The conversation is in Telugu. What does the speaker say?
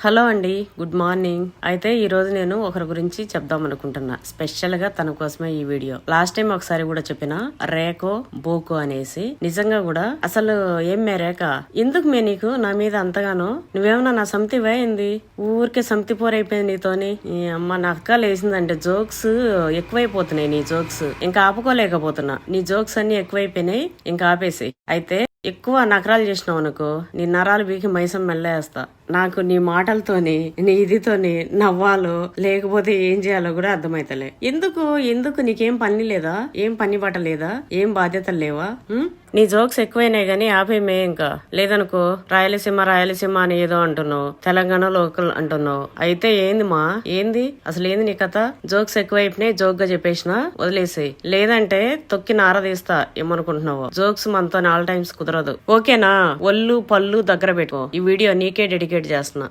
హలో అండి, గుడ్ మార్నింగ్. అయితే ఈ రోజు నేను ఒకరి గురించి చెప్దాం అనుకుంటున్నా. స్పెషల్ గా తన కోసమే ఈ వీడియో. లాస్ట్ టైం ఒకసారి కూడా చెప్పిన రేకో బోకో అనేసి. నిజంగా కూడా అసలు ఏం మే రేఖ, ఎందుకు మే నీకు నా మీద అంతగానో? నువ్వేమన్నా నా సమితి వేయింది? ఊరికే సమితి పోరైపోయింది నీతోని. ఈ అమ్మ నా అక్క లేసిందంటే జోక్స్ ఎక్కువైపోతున్నాయి. నీ జోక్స్ ఇంకా ఆపుకోలేకపోతున్నా. నీ జోక్స్ అన్ని ఎక్కువైపోయినాయి, ఇంకా ఆపేసి. అయితే ఎక్కువ నకరాలు చేసినావు అనుకో, నీ నరాలు బీకి మైసం మెల్లేస్తా. నాకు నీ మాటలతోని నీ ఇదితోని నవ్వాలో లేకపోతే ఏం చేయాలో కూడా అర్థమైతలే. ఎందుకు ఎందుకు నీకేం పని లేదా? ఏం పని బాట లేదా? ఏం బాధ్యతలు లేవా? నీ జోక్స్ ఎక్కువైనాయి గానీ ఆపేమే. ఇంకా లేదనుకో రాయలసీమ రాయలసీమ అని ఏదో అంటున్నావు, తెలంగాణ లోకల్ అంటున్నావు. అయితే ఏంది మా ఏంది అసలు ఏంది నీ కథ? జోక్స్ ఎక్కువైపోయినాయి, జోక్ గా చెప్పేసిన వదిలేసేయి. లేదంటే తొక్కి నారదీస్తా. ఏమనుకుంటున్నావు? జోక్స్ మనతో ఆల్ టైమ్స్ కుదరదు, ఓకేనా? ఒళ్ళు పళ్ళు దగ్గర పెట్టుకో. ఈ వీడియో నీకే డెడికేట్ చేస్తున్నా.